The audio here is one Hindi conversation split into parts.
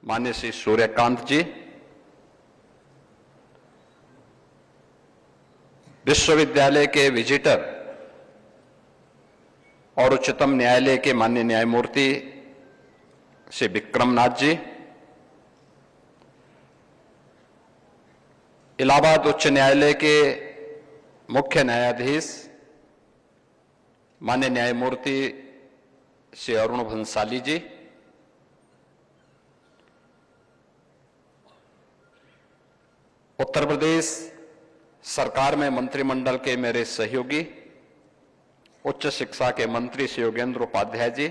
माननीय श्री सूर्यकांत जी, विश्वविद्यालय के विजिटर और उच्चतम न्यायालय के माननीय न्यायमूर्ति श्री विक्रमनाथ जी, इलाहाबाद उच्च न्यायालय के मुख्य न्यायाधीश माननीय न्यायमूर्ति श्री अरुण भंसाली जी, उत्तर प्रदेश सरकार में मंत्रिमंडल के मेरे सहयोगी उच्च शिक्षा के मंत्री श्री योगेंद्र उपाध्याय जी,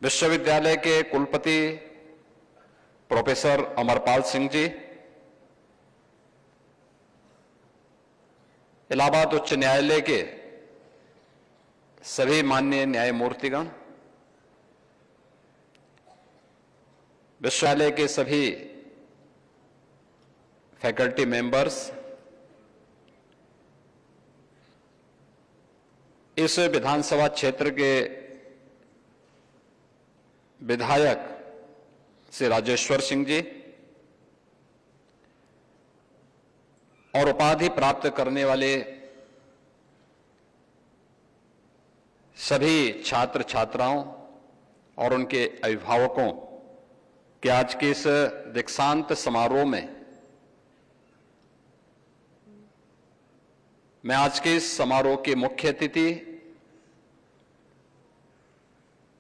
विश्वविद्यालय के कुलपति प्रोफेसर अमरपाल सिंह जी, इलाहाबाद उच्च न्यायालय के सभी माननीय न्यायमूर्तिगण, विश्वविद्यालय के सभी फैकल्टी मेंबर्स, इस विधानसभा क्षेत्र के विधायक श्री राजेश्वर सिंह जी और उपाधि प्राप्त करने वाले सभी छात्र छात्राओं और उनके अभिभावकों के आज के इस दीक्षांत समारोह में मैं आज के इस समारोह के मुख्य अतिथि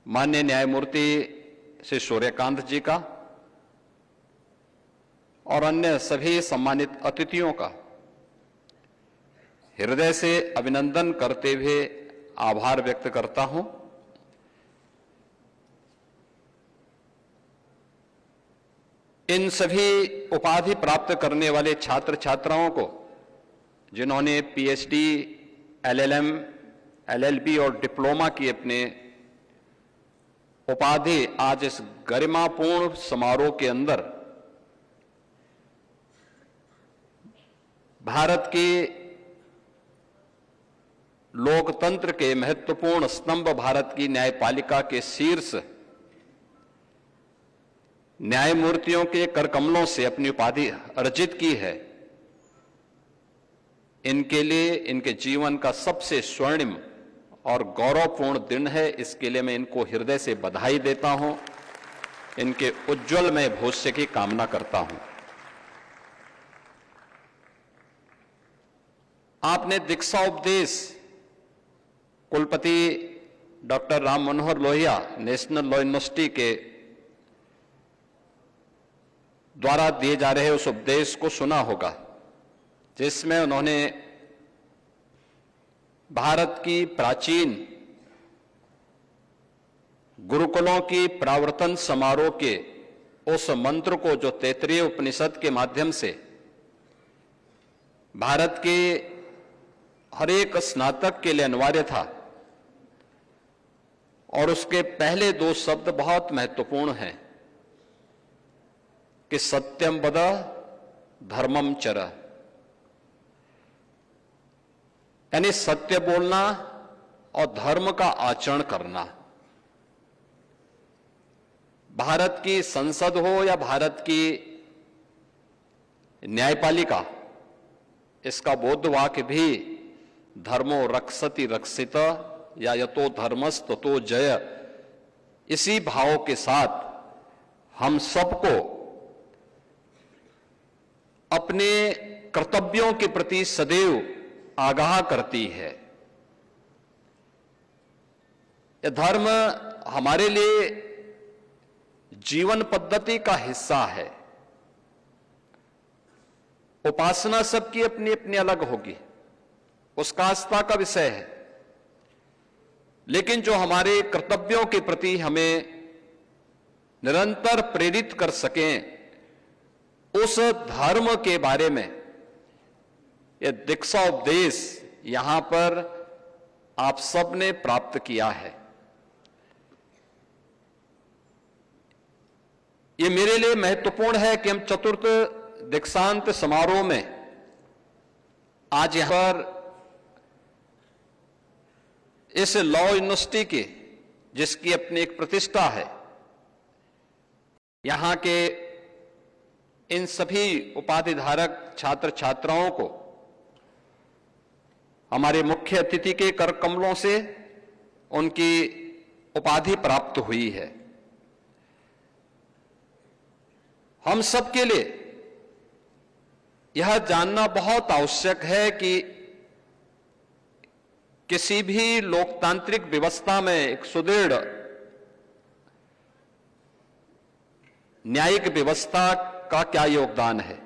माननीय न्यायमूर्ति श्री सूर्यकांत जी का और अन्य सभी सम्मानित अतिथियों का हृदय से अभिनंदन करते हुए आभार व्यक्त करता हूं। इन सभी उपाधि प्राप्त करने वाले छात्र छात्राओं को, जिन्होंने पीएचडी, एलएलएम, एलएलबी और डिप्लोमा की अपने उपाधि आज इस गरिमापूर्ण समारोह के अंदर भारत की लोकतंत्र के महत्वपूर्ण स्तंभ भारत की न्यायपालिका के शीर्ष न्यायमूर्तियों के करकमलों से अपनी उपाधि अर्जित की है, इनके लिए इनके जीवन का सबसे स्वर्णिम और गौरवपूर्ण दिन है। इसके लिए मैं इनको हृदय से बधाई देता हूं, इनके उज्जवलमय भविष्य की कामना करता हूं। आपने दीक्षा उपदेश कुलपति doctor Ram Manohar Lohia national law university के द्वारा दिए जा रहे उस उपदेश को सुना होगा, जिसमें उन्होंने भारत की प्राचीन गुरुकुलों की प्रावर्तन समारोह के उस मंत्र को, जो तैत्तिरीय उपनिषद के माध्यम से भारत के हर एक स्नातक के लिए अनिवार्य था, और उसके पहले दो शब्द बहुत महत्वपूर्ण हैं कि सत्यम वद धर्मम चर, यानी सत्य बोलना और धर्म का आचरण करना। भारत की संसद हो या भारत की न्यायपालिका, इसका बौद्ध वाक्य भी धर्मो रक्षति रक्षित या यतो धर्मस् ततो जय, इसी भाव के साथ हम सबको अपने कर्तव्यों के प्रति सदैव आगाह करती है। यह धर्म हमारे लिए जीवन पद्धति का हिस्सा है। उपासना सबकी अपनी अपनी अलग होगी, उसका आस्था का विषय है, लेकिन जो हमारे कर्तव्यों के प्रति हमें निरंतर प्रेरित कर सकें, उस धर्म के बारे में यह दीक्षा उपदेश यहां पर आप सबने प्राप्त किया है। यह मेरे लिए महत्वपूर्ण है कि हम चतुर्थ दीक्षांत समारोह में आज यहां पर इस लॉ यूनिवर्सिटी के जिसकी अपनी एक प्रतिष्ठा है, यहां के इन सभी उपाधिधारक छात्र छात्राओं को हमारे मुख्य अतिथि के कर कमलों से उनकी उपाधि प्राप्त हुई है। हम सबके लिए यह जानना बहुत आवश्यक है कि किसी भी लोकतांत्रिक व्यवस्था में एक सुदृढ़ न्यायिक व्यवस्था का क्या योगदान है।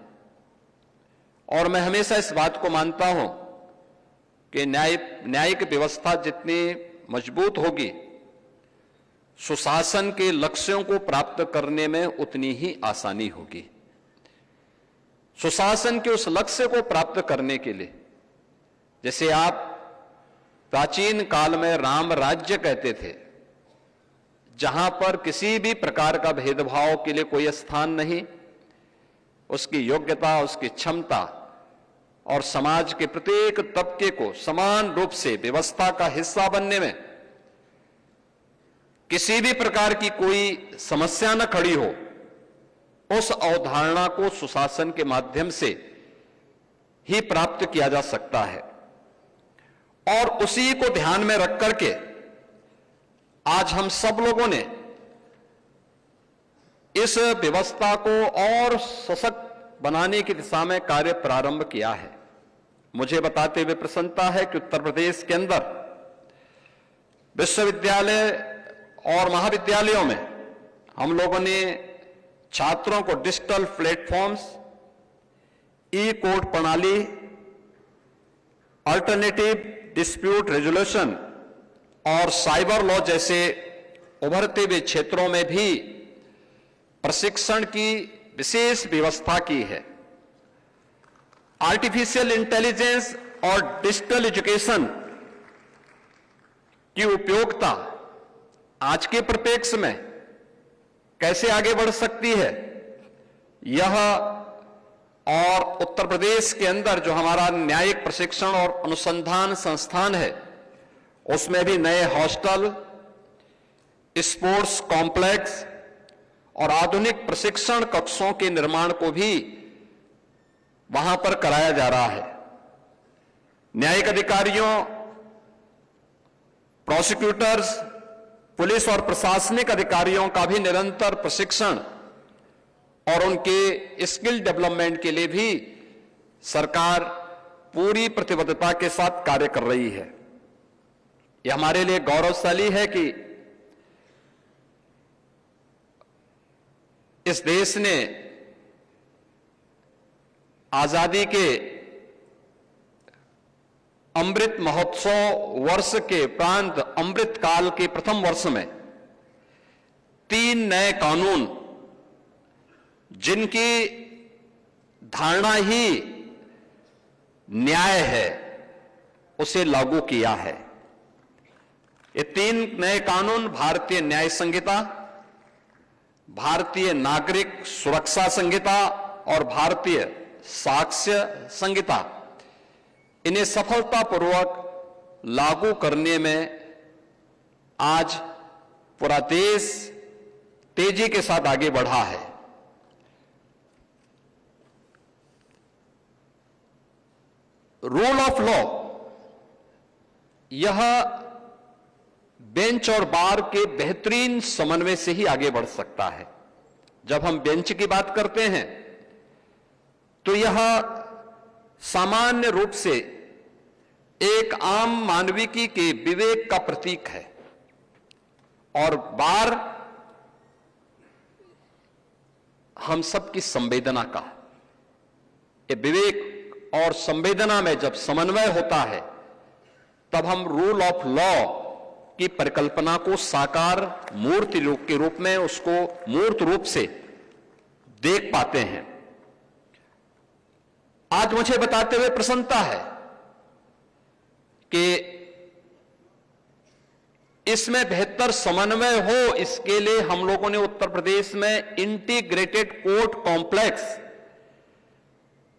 और मैं हमेशा इस बात को मानता हूं कि न्यायिक व्यवस्था जितनी मजबूत होगी, सुशासन के लक्ष्यों को प्राप्त करने में उतनी ही आसानी होगी। सुशासन के उस लक्ष्य को प्राप्त करने के लिए, जैसे आप प्राचीन काल में राम राज्य कहते थे, जहां पर किसी भी प्रकार का भेदभाव के लिए कोई स्थान नहीं, उसकी योग्यता, उसकी क्षमता और समाज के प्रत्येक तबके को समान रूप से व्यवस्था का हिस्सा बनने में किसी भी प्रकार की कोई समस्या न खड़ी हो, उस अवधारणा को सुशासन के माध्यम से ही प्राप्त किया जा सकता है। और उसी को ध्यान में रख करके आज हम सब लोगों ने इस व्यवस्था को और सशक्त बनाने की दिशा में कार्य प्रारंभ किया है। मुझे बताते हुए प्रसन्नता है कि उत्तर प्रदेश के अंदर विश्वविद्यालय और महाविद्यालयों में हम लोगों ने छात्रों को डिजिटल प्लेटफॉर्म्स, ई कोर्ट प्रणाली, अल्टरनेटिव डिस्प्यूट रेजोल्यूशन और साइबर लॉ जैसे उभरते हुए क्षेत्रों में भी प्रशिक्षण की विशेष व्यवस्था की है। आर्टिफिशियल इंटेलिजेंस और डिजिटल एजुकेशन की उपयोगिता आज के परिप्रेक्ष्य में कैसे आगे बढ़ सकती है, यह और उत्तर प्रदेश के अंदर जो हमारा न्यायिक प्रशिक्षण और अनुसंधान संस्थान है, उसमें भी नए हॉस्टल, स्पोर्ट्स कॉम्प्लेक्स और आधुनिक प्रशिक्षण कक्षों के निर्माण को भी वहां पर कराया जा रहा है। न्यायिक अधिकारियों, प्रोसिक्यूटर्स, पुलिस और प्रशासनिक अधिकारियों का भी निरंतर प्रशिक्षण और उनके स्किल डेवलपमेंट के लिए भी सरकार पूरी प्रतिबद्धता के साथ कार्य कर रही है। यह हमारे लिए गौरवशाली है कि इस देश ने आजादी के अमृत महोत्सव वर्ष के उपरांत अमृत काल के प्रथम वर्ष में 3 नए कानून, जिनकी धारणा ही न्याय है, उसे लागू किया है। ये 3 नए कानून भारतीय न्याय संहिता, भारतीय नागरिक सुरक्षा संहिता और भारतीय साक्ष्य संहिता, इन्हें सफलतापूर्वक लागू करने में आज पूरा देश तेजी के साथ आगे बढ़ा है। रूल ऑफ लॉ, यह बेंच और बार के बेहतरीन समन्वय से ही आगे बढ़ सकता है। जब हम बेंच की बात करते हैं तो यह सामान्य रूप से एक आम मानविकी के विवेक का प्रतीक है, और बार हम सबकी संवेदना का। ये विवेक और संवेदना में जब समन्वय होता है, तब हम रूल ऑफ लॉ की परिकल्पना को साकार मूर्ति रूप के रूप में, उसको मूर्त रूप से देख पाते हैं। आज मुझे बताते हुए प्रसन्नता है कि इसमें बेहतर समन्वय हो, इसके लिए हम लोगों ने उत्तर प्रदेश में इंटीग्रेटेड कोर्ट कॉम्प्लेक्स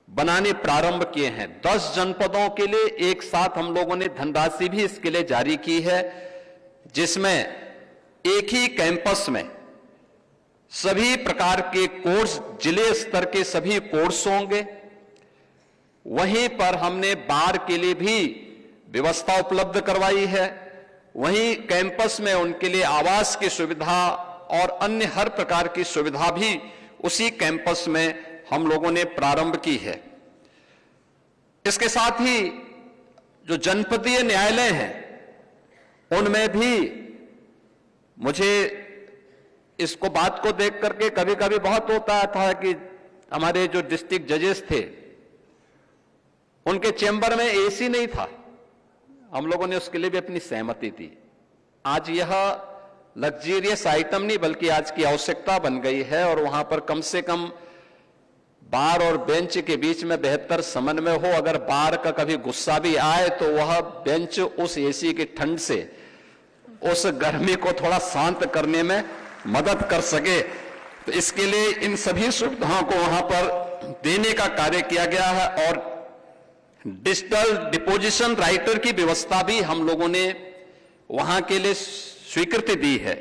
बनाने प्रारंभ किए हैं। 10 जनपदों के लिए एक साथ हम लोगों ने धनराशि भी इसके लिए जारी की है, जिसमें एक ही कैंपस में सभी प्रकार के कोर्स, जिले स्तर के सभी कोर्स होंगे। वहीं पर हमने बार के लिए भी व्यवस्था उपलब्ध करवाई है। वहीं कैंपस में उनके लिए आवास की सुविधा और अन्य हर प्रकार की सुविधा भी उसी कैंपस में हम लोगों ने प्रारंभ की है। इसके साथ ही जो जनपदीय न्यायालय हैं उनमें भी मुझे इसको बात को देख करके कभी कभी बहुत होता था कि हमारे जो डिस्ट्रिक्ट जजेस थे उनके चेंबर में एसी नहीं था। हम लोगों ने उसके लिए भी अपनी सहमति दी। आज यह लग्जरियस आइटम नहीं बल्कि आज की आवश्यकता बन गई है और वहां पर कम से कम बार और बेंच के बीच में बेहतर समन्वय हो। अगर बार का कभी गुस्सा भी आए तो वह बेंच उस एसी की ठंड से उस गर्मी को थोड़ा शांत करने में मदद कर सके। तो इसके लिए इन सभी सुविधाओं को वहां पर देने का कार्य किया गया है और डिजिटल डिपोजिशन राइटर की व्यवस्था भी हम लोगों ने वहां के लिए स्वीकृति दी है।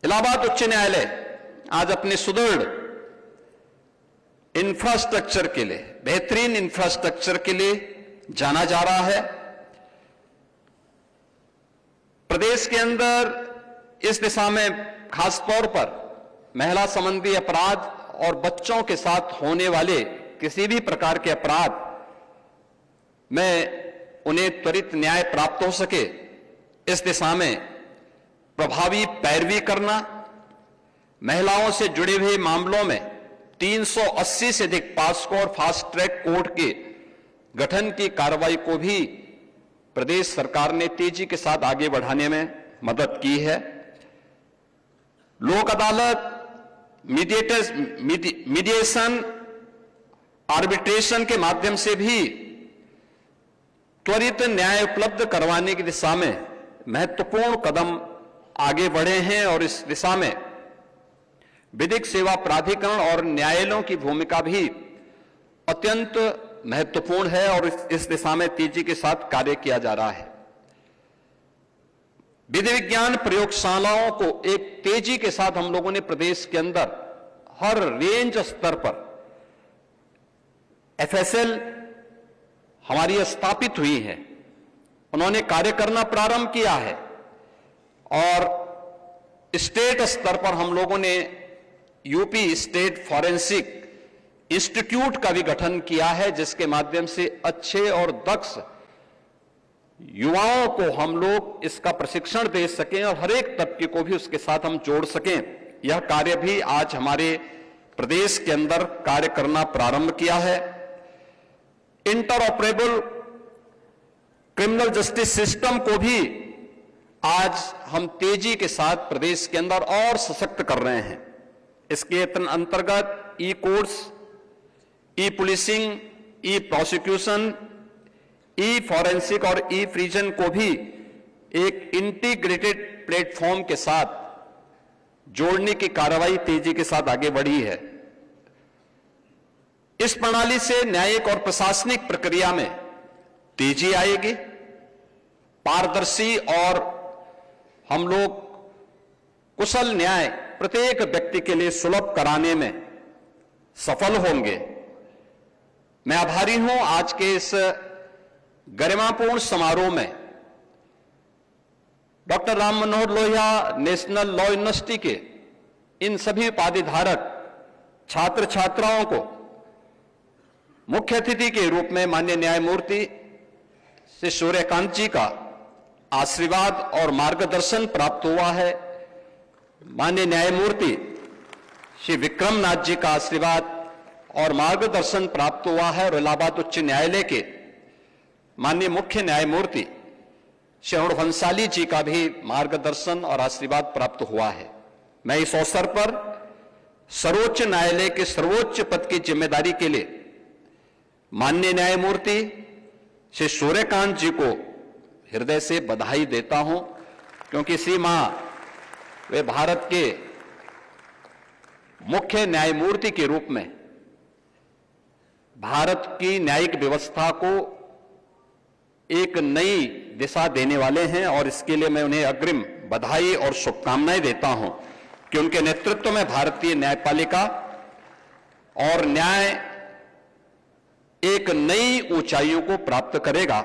इलाहाबाद उच्च न्यायालय आज अपने सुदृढ़ इंफ्रास्ट्रक्चर के लिए, बेहतरीन इंफ्रास्ट्रक्चर के लिए जाना जा रहा है। प्रदेश के अंदर इस दिशा में खासतौर पर महिला संबंधी अपराध और बच्चों के साथ होने वाले किसी भी प्रकार के अपराध में उन्हें त्वरित न्याय प्राप्त हो सके, इस दिशा में प्रभावी पैरवी करना, महिलाओं से जुड़े हुए मामलों में 380 से अधिक पास्को और फास्ट ट्रैक कोर्ट के गठन की कार्रवाई को भी प्रदेश सरकार ने तेजी के साथ आगे बढ़ाने में मदद की है। लोक अदालत, मीडिएशन, आर्बिट्रेशन के माध्यम से भी त्वरित न्याय उपलब्ध करवाने की दिशा में महत्वपूर्ण कदम आगे बढ़े हैं और इस दिशा में विधिक सेवा प्राधिकरण और न्यायालयों की भूमिका भी अत्यंत महत्वपूर्ण है और इस दिशा में तेजी के साथ कार्य किया जा रहा है। विधि विज्ञान प्रयोगशालाओं को एक तेजी के साथ हम लोगों ने प्रदेश के अंदर हर रेंज स्तर पर एफएसएल हमारी स्थापित हुई है, उन्होंने कार्य करना प्रारंभ किया है और स्टेट स्तर पर हम लोगों ने यूपी स्टेट फॉरेंसिक इंस्टीट्यूट का भी गठन किया है, जिसके माध्यम से अच्छे और दक्ष युवाओं को हम लोग इसका प्रशिक्षण दे सकें और हर एक तबके को भी उसके साथ हम जोड़ सकें। यह कार्य भी आज हमारे प्रदेश के अंदर कार्य करना प्रारंभ किया है। इंटरऑपरेबल क्रिमिनल जस्टिस सिस्टम को भी आज हम तेजी के साथ प्रदेश के अंदर और सशक्त कर रहे हैं। इसके अंतर्गत ई कोर्ट्स, ई पुलिसिंग, ई प्रोसिक्यूशन, ई फॉरेंसिक और ई फ्रीजन को भी एक इंटीग्रेटेड प्लेटफॉर्म के साथ जोड़ने की कार्रवाई तेजी के साथ आगे बढ़ी है। इस प्रणाली से न्यायिक और प्रशासनिक प्रक्रिया में तेजी आएगी, पारदर्शी और हम लोग कुशल न्याय प्रत्येक व्यक्ति के लिए सुलभ कराने में सफल होंगे। मैं आभारी हूं आज के इस गरिमापूर्ण समारोह में doctor Ram Manohar Lohia national law university के इन सभी उपाधिधारक छात्र छात्राओं को मुख्य अतिथि के रूप में माननीय न्यायमूर्ति श्री सूर्यकांत जी का आशीर्वाद और मार्गदर्शन प्राप्त हुआ है। माननीय न्यायमूर्ति श्री विक्रम नाथ जी का आशीर्वाद और मार्गदर्शन प्राप्त हुआ है और इलाहाबाद उच्च न्यायालय के माननीय मुख्य न्यायमूर्ति श्री अरुण भंसाली जी का भी मार्गदर्शन और आशीर्वाद प्राप्त हुआ है। मैं इस अवसर पर सर्वोच्च न्यायालय के सर्वोच्च पद की जिम्मेदारी के लिए माननीय न्यायमूर्ति श्री सूर्यकांत जी को हृदय से बधाई देता हूं, क्योंकि इसी माह वे भारत के मुख्य न्यायमूर्ति के रूप में भारत की न्यायिक व्यवस्था को एक नई दिशा देने वाले हैं और इसके लिए मैं उन्हें अग्रिम बधाई और शुभकामनाएं देता हूं कि उनके नेतृत्व में भारतीय न्यायपालिका और न्याय एक नई ऊंचाइयों को प्राप्त करेगा।